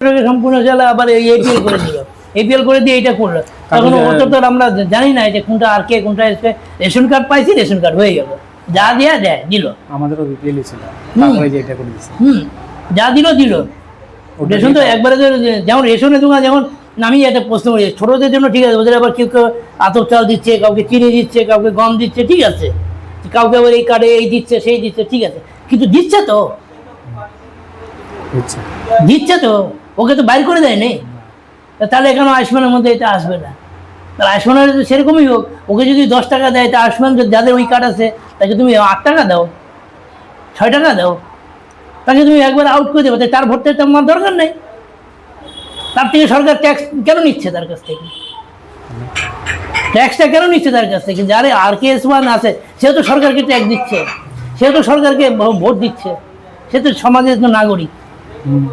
সম্পূর্ণ চালা আবার এপিএল করে দিল, এপিএল করে দিয়ে এটা করলো। তখন অত তো আমরা জানি না যে কোনটা আর কে কোনটা এসে। রেশন কার্ড পাইছি, রেশন কার্ড হয়ে গেল, যা দেয়া দেয় দিল। আমাদেরও বিপিএলই ছিল, তারপরে যে এটা করে দিয়েছে। যা দিল দিল। রেশন তো একবারে যেমন রেশনের দোকান, যেমন আমি একটা প্রশ্ন করি, ছোটদের জন্য ঠিক আছে, ওদের আবার কেউ কেউ আতপ চাল দিচ্ছে, কাউকে চিনি দিচ্ছে, কাউকে গম দিচ্ছে, ঠিক আছে, কাউকে আবার এই কার্ডে এই দিচ্ছে সেই দিচ্ছে, ঠিক আছে, কিন্তু দিচ্ছে তো, দিচ্ছে তো, ওকে তো বাইর করে দেয় নেই। তাহলে এখানে আয়ুষ্মানের মধ্যে এটা আসবে না। তাহলে আয়ুষ্মানের সেরকমই হোক, ওকে যদি 10 টাকা দেয়, তা আয়ুষ্মান যাদের ওই কার্ড আছে তাকে তুমি 8 টাকা দাও, 6 টাকা দাও, তাকে তুমি একবার আউট করে দেবে, তার ভোটটা তোমার দরকার নেই। তার থেকে সরকার ট্যাক্স কেন নিচ্ছে তার কাছ থেকে? ট্যাক্সটা কেন নিচ্ছে তার কাছ থেকে? যারা RKS1 আছে সেও তো সরকারকে ট্যাক্স দিচ্ছে, সেও তো সরকারকে ভোট দিচ্ছে, সে তো সমাজের নাগরিক।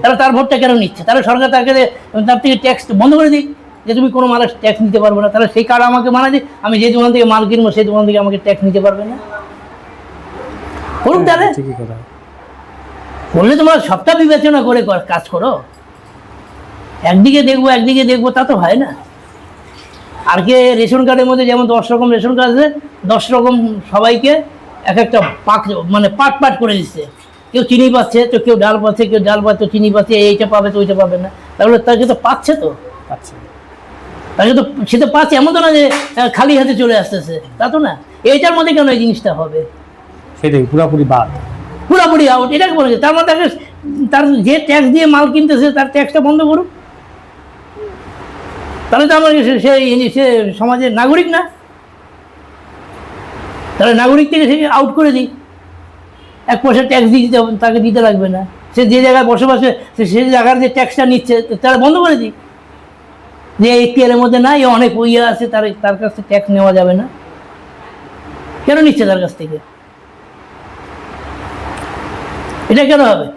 তাহলে তার ভোটটা কেন নিচ্ছে? তাহলে সরকার তার থেকে ট্যাক্স বন্ধ করে দিই, যে তুমি কোনো মালের ট্যাক্স নিতে পারবে না। তাহলে সেই কার্ড আমাকে মানা দিই, আমি যে দোকান থেকে মাল কিনবো সেই দোকান থেকে আমাকে ট্যাক্স নিতে পারবে না। করুন তাহলে, করলে তোমরা সবটা বিবেচনা করে কাজ করো। একদিকে দেখবো তা তো হয় না। আর কে রেশন কার্ডের মধ্যে যেমন 10 রকম রেশন কার্ড আছে, 10 রকম সবাইকে এক একটা মানে পাট করে দিচ্ছে। কেউ চিনি পাচ্ছে তো, কেউ ডাল পাচ্ছে, কেউ ডাল পাচ্ছে, চিনি পাচ্ছে, এইটা পাবে তো ওইটা পাবে না। তাহলে তাকে তো পাচ্ছে তো, তাকে তো সে তো পাচ্ছে, এমন তো না যে খালি হাতে চলে আসতেছে, তা তো না। এইটার মধ্যে কেন এই জিনিসটা হবে? সেটাই পুরোপুরি বাদ, পুরোপুরি আউট। এটাকে বলেছে তার মানে তার যে ট্যাক্স দিয়ে মাল কিনতেছে তার ট্যাক্সটা বন্ধ করুক। তাহলে তো আমার সে সমাজের নাগরিক না। তাহলে নাগরিক থেকে সে আউট করে দিই, 1 পয়সা ট্যাক্স দিয়ে দিতে তাকে দিতে লাগবে না। সে যে জায়গায় বসবাসে সেই জায়গার যে ট্যাক্সটা নিচ্ছে তারা বন্ধ করে দিই, যে এর মধ্যে না, অনেক ইয়ে আছে, তার কাছ থেকে ট্যাক্স নেওয়া যাবে না। কেন নিচ্ছে তার কাছ থেকে? এটা কেন হবে?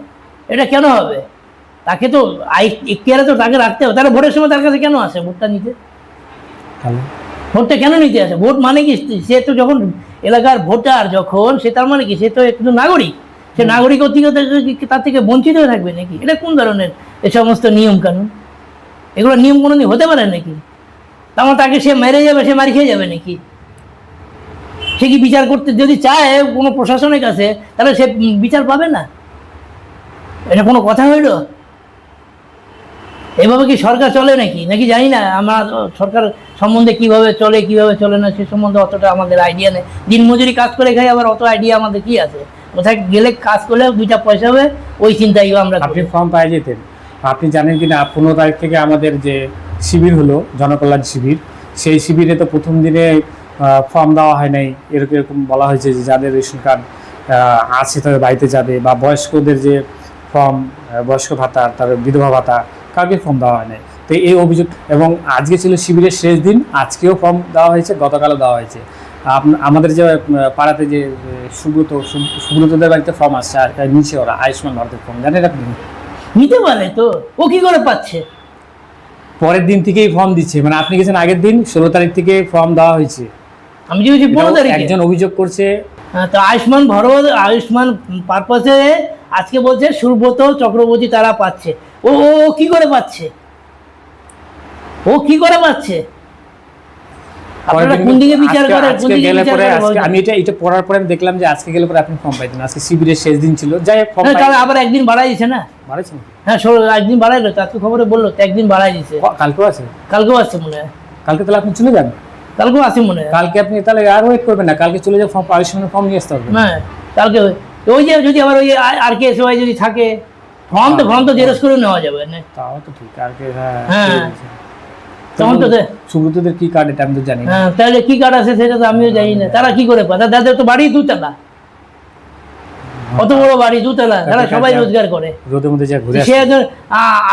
এটা কেন হবে? তাকে তো এখতিয়ারে তো তাকে রাখতে হবে। তাহলে ভোটের সময় তার কাছে কেন আসে ভোটটা নিতে? ভোটটা কেন নিতে আসে? ভোট মানে কি? সে তো যখন এলাকার ভোটার, যখন সে তার মানে কি, সে তো একটু নাগরিক। সে নাগরিক তার থেকে বঞ্চিত হয়ে থাকবে নাকি? এটা কোন ধরনের এ সমস্ত নিয়ম কানুন? এগুলো নিয়ম কোনোদিন হতে পারে নাকি? তারপর তাকে সে মেরে যাবে, সে মারি খেয়ে যাবে নাকি? সে কি বিচার করতে যদি চায় কোনো প্রশাসনের কাছে, তাহলে সে বিচার পাবে না? এটা কোনো কথা হইল? এভাবে কি সরকার চলে নাকি জানি না। আমার সরকার সম্বন্ধে কিভাবে চলে না সে সম্বন্ধে অতটা আমাদের আইডিয়া নেই। দিনমজুরি কাজ করে খাই, আবার অত আইডিয়া আমাদের কি আছে? কোথায় গেলে কাজ করলে 2টা পয়সা হবে, ওই চিন্তাই আমরা। আপনি ফর্ম পাই যেতেন। আপনি জানেন কিনা 15 তারিখ থেকে আমাদের যে শিবির হলো, জনকল্যাণ শিবির, সেই শিবিরে তো প্রথম দিনে ফর্ম দেওয়া হয় নাই। এরকম বলা হয়েছে যে যাদের রেশন কার্ড আছে তাদের বাড়িতে যাবে, বা বয়স্কদের যে ফর্ম, বয়স্ক ভাতা, তাদের বিধবা ভাতা, কাউকে ফর্ম দেওয়া হয় নাই। তো এই অভিযোগ, এবং আজকে ছিল শিবিরের শেষ দিন, আজকেও ফর্ম দেওয়া হয়েছে, গতকালও দেওয়া হয়েছে। আমাদের যে পাড়াতে যে সুব্রতদের বাড়িতে ফর্ম আসছে, আর নিচে ওরা আয়ুষ্মান ভারতের ফর্ম, জানেন আপনি? নিতে পারে তো, ও কি করে পাচ্ছে? পরের দিন থেকেই ফর্ম দিচ্ছে, মানে আপনি গেছেন আগের দিন 16 তারিখ থেকে ফর্ম দেওয়া হয়েছে। আমি যে 15 তারিখে একজন অভিযোগ করছে। তো আয়ুষ্মান পারপাসে আজকে বলছে সুব্রত চক্রবর্তী তারা পাচ্ছে। ও কি করে পাচ্ছে? ও কি করে পাচ্ছে? আপনারা কোন দিকে বিচার করেন? আমি এটা পড়ার পরে আমি দেখলাম যে আজকে গেলে পরে আপনি ফর্ম পাইতেন। আজকে শিবিরের শেষ দিন ছিল, যাই ফর্ম তাহলে আবার একদিন বাড়াই দিছে না? বাড়াইছে? হ্যাঁ, একদিন বাড়াইলো তো, আজকে খবরে বললো তো একদিন বাড়াই দিছে। কালকেও আছে? কালকেও আসছে মনে হয়। কালকে তাহলে আপনি চলে যান? কালকেও আছে মনে হয়। কালকে আপনি তাহলে আর ওয়েট করবেন না, কালকে চলে যান, আয়ুষ্মানের ফর্ম নিয়ে আসতে হবে। হ্যাঁ, কালকে ওই যে যদি আবার ওই RKS1 যদি থাকে, ফর্ম তো জেরক্স করে নেওয়া যাবে না? তাও তো ঠিক। হ্যাঁ, তখন তো সুব্রতদের কি কার্ড এটা আমি তো জানি না। হ্যাঁ, তাহলে কি কার্ড আছে সেটা তো আমিও জানি না। তারা কি করে পায়? তাদের তো বাড়ি 2 তলা, কত বড় বাড়ি, 2 তলা। তারা সবাই রোজগার করে, রোদের মধ্যে যা ঘুরে সে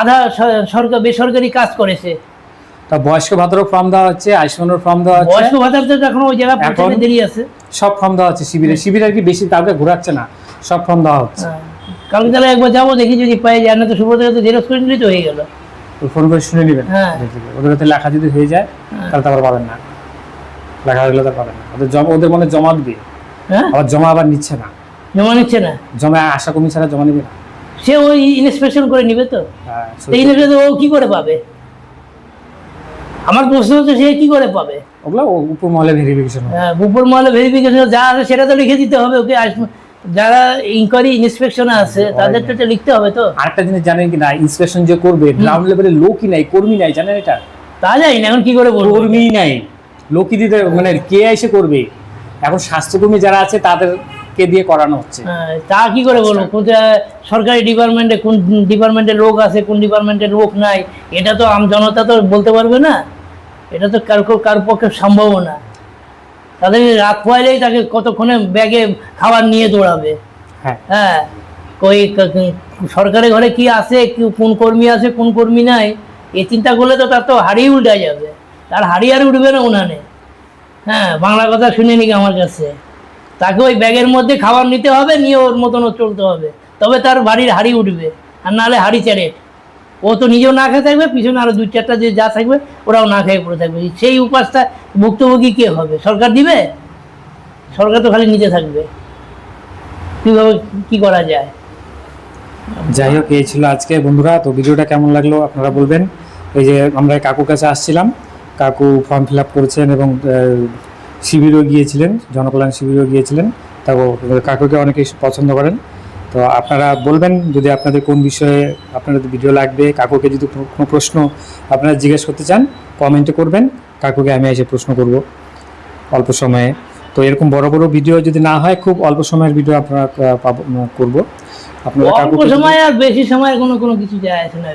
আধা সরকার বেসরকারি কাজ করেছে। তা বয়স্ক ভাতারও ফর্ম দেওয়া হচ্ছে, আয়ুষ্মানের ফর্ম দেওয়া হচ্ছে। বয়স্ক ভাতার তো এখন ওই জায়গা পৌঁছাতে দেরি আছে। সব ফর্ম দেওয়া হচ্ছে শিবিরে আর কি বেশি কাউকে ঘোরাচ্ছে না, সব ফর্ম দেওয়া হচ্ছে। কালকে তাহলে একবার যাবো, দেখি যদি পাই যায়। না তো সুব্রত তো জেরক্স করে নিলেই তো হয়ে গেল। ফোন করে শুনে নেবেন। ওদের হাতে লেখা যদি হয়ে যায় তাহলে তো আবার পাবেন না, লেখা হয়ে গেলে তো পাবেন না। ওদের মনে জমা দিবে, আবার জমা আবার নিচ্ছে না। জমা নিচ্ছে না? জমা আশা কর্মী ছাড়া জমা নেবে না। সে ওই ইন্সপেকশন করে নিবে তো। হ্যাঁ, এই ইন্সপেকশন ও কি করে পাবে? আমার প্রশ্ন হচ্ছে সে কি করে পাবে? ওগুলো উপর মহলে ভেরিফিকেশন হবে। হ্যাঁ, উপর মহলে ভেরিফিকেশন যা আছে সেটা তো লিখে দিতে হবে ওকে। যারা ইনকোয়ারি ইন্সপেকশনে আছে তাদের তো এটা লিখতে হবে তো। আরেকটা জিনিস জানেন কি না, ইন্সপেকশন যে করবে গ্রাউন্ড লেভেলে লোকই নাই, কর্মী নাই, জানেন এটা? তা জানি না, এখন কি করে বলবো? কর্মী নাই, লোকই দিতে মানে কে এসে করবে? এখন স্বাস্থ্যকর্মী যারা আছে তাদেরকে দিয়ে করানো হচ্ছে। হ্যাঁ, তা কি করে বলবো? সরকারি ডিপার্টমেন্টে কোন ডিপার্টমেন্টে লোক আছে, কোন ডিপার্টমেন্টে লোক নাই, এটা তো আম জনতা তো বলতে পারবে না। এটা তো কার পক্ষে সম্ভব না। তাদের রাত পোয়াইলেই তাকে কতক্ষণে ব্যাগে খাবার নিয়ে দৌড়াবে। হ্যাঁ, হ্যাঁ, কই সরকারি ঘরে কি আছে, কোন কর্মী আছে, কোন কর্মী নাই, এই চিন্তা করলে তো তার তো হাড়ি উল্টা যাবে। তার হাড়ি আর উঠবে না উনানে। হ্যাঁ, বাংলা কথা শুনে নিক আমার কাছে। তাকে ওই ব্যাগের মধ্যে খাবার নিতে হবে, নিয়ে ওর মতন ও চলতে হবে, তবে তার বাড়ির হাড়ি উঠবে। আর নাহলে হাড়ি ছেড়ে ও তো নিজেও না খেয়ে থাকবে, পিছনে আরো 2-4টা যে যা থাকবে ওরাও না খেয়ে পড়ে থাকবে। সেই উপাসটা ভুক্তভোগী কে হবে? সরকার দিবে? সরকার তো খালি নিতে থাকবে। কীভাবে কি করা যায়? যাই হোক, এই ছিল আজকে বন্ধুরা। তো ভিডিওটা কেমন লাগলো আপনারা বলবেন। এই যে আমরা কাকুর কাছে আসছিলাম, কাকু ফর্ম ফিল আপ করেছেন এবং শিবিরও গিয়েছিলেন, জনকল্যাণ শিবিরও গিয়েছিলেন। তাও কাকুকে অনেকেই পছন্দ করেন। তো আপনারা বলবেন যদি আপনাদের কোন বিষয়ে আপনাদের ভিডিও লাগবে, কাকুকে যদি কোনো প্রশ্ন আপনারা জিজ্ঞেস করতে চান কমেন্টে করবেন, কাকুকে আমি এসে প্রশ্ন করব অল্প সময়ে। তো এরকম বড় বড় ভিডিও যদি না হয়, খুব অল্প সময়ের ভিডিও আপনারা করব। আপনারা অল্প সময় আর বেশি সময় কোনো কিছু যায় আসে না।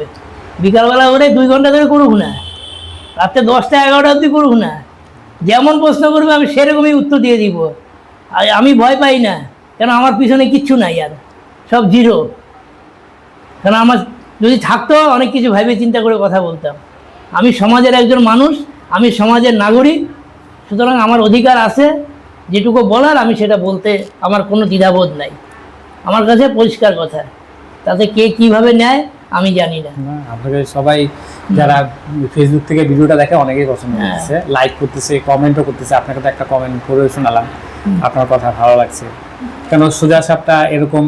বিকালবেলা করে 2 ঘন্টা ধরে করুক না, রাত্রে 10টা 11টা অবধি করুক না, যেমন প্রশ্ন করবে আমি সেরকমই উত্তর দিয়ে দিব। আর আমি ভয় পাই না, কেন আমার পিছনে কিচ্ছু নাই, আর সব জিরো। কেন আমার যদি থাকতো অনেক কিছু ভেবে চিন্তা করে কথা বলতাম। আমি সমাজের একজন মানুষ, আমি সমাজের নাগরিক, সুতরাং আমার অধিকার আছে যেটুকু বলার আমি সেটা বলতে আমার কোনো দ্বিধাবোধ নাই। আমার কাছে পরিষ্কার কথা, তাতে কে কিভাবে নেয় আমি জানি না। আপনাকে সবাই যারা ফেসবুক থেকে ভিডিওটা দেখে অনেকেই পছন্দ করতেছে, লাইক করতেছে, কমেন্টও করতেছে। আপনাকে তো একটা কমেন্ট করে শোনালাম, আপনার কথা ভালো লাগছে। কেন সোজা সাপটা এরকম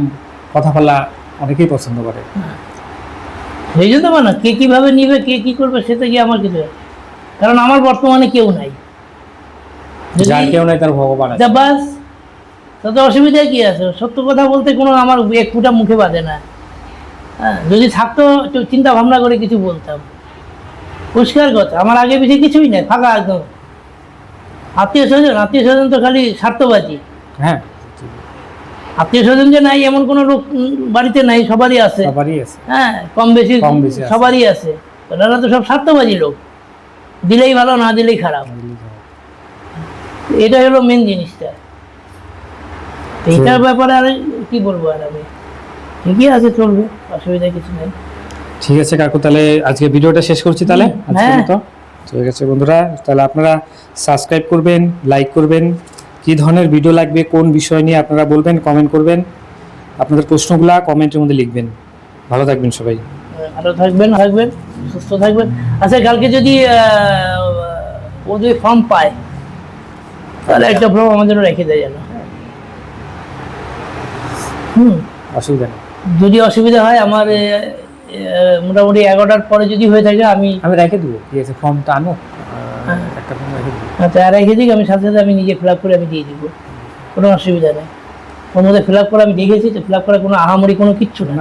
কথা বলা অনেকেই পছন্দ করে। সেই জন্য না, কে কিভাবে নিবে, কে কি করবে সেটা কি আমার কিছু, কারণ আমার বর্তমানে কেউ নাই। যার কেউ নাই তার ভগবান আছে। বাস, তাতে অসুবিধা কি আছে? সত্য কথা বলতে কোনো আমার এক ফুটা মুখে বাঁধে না। হ্যাঁ, যদি থাকতো একটু চিন্তা ভাবনা করে কিছু বলতাম। পরিষ্কার কথা, আমার আগে বেশি কিছুই নেই, ফাঁকা একদম। আত্মীয় স্বজন তো খালি স্বার্থবাদী। হ্যাঁ, আত্মীয় স্বজন যে নাই এমন কোনো লোক বাড়িতে নাই, সবারই আছে। হ্যাঁ, কম বেশি সবারই আছে। ওনারা তো সব স্বার্থবাদী লোক, দিলেই ভালো, না দিলেই খারাপ। এটা হলো মেন জিনিসটা। এইটার ব্যাপারে আর কি বলবো, আর আমি ঠিকই আছে, চলবে, অসুবিধা কিছু নেই। ঠিক আছে কাকু, তাহলে আজকে ভিডিওটা শেষ করছি তাহলে। হ্যাঁ, ঠিক আছে বন্ধুরা, তাহলে আপনারা সাবস্ক্রাইব করবেন, লাইক করবেন। কি ধরনের ভিডিও লাগবে, কোন বিষয় নিয়ে আপনারা বলবেন, কমেন্ট করবেন। আপনাদের প্রশ্নগুলা কমেন্টের মধ্যে লিখবেন। ভালো থাকবেন সবাই। ভালো থাকবেন, সুস্থ থাকবেন। আচ্ছা, কালকে যদি ও যদি ফর্ম পায় তাহলে একটা ফর্ম আমাদেরও রেখে দেয় যেন। অসুবিধা নেই। যদি অসুবিধা হয়, আমার মোটামুটি 11টার পরে যদি হয়ে থাকে আমি রেখে দেবো। ঠিক আছে, ফর্মটা আনো, একটা ফর্ম রেখে দেবো। আচ্ছা, রেখে দিক, আমি সাথে সাথে আমি নিজে ফিল আপ করে আমি দিয়ে দিব, কোনো অসুবিধা নেই। ওর মধ্যে ফিল আপ করে আমি দেখেছি তো, ফিল আপ করা কোনো আহামরি কোনো কিচ্ছু না।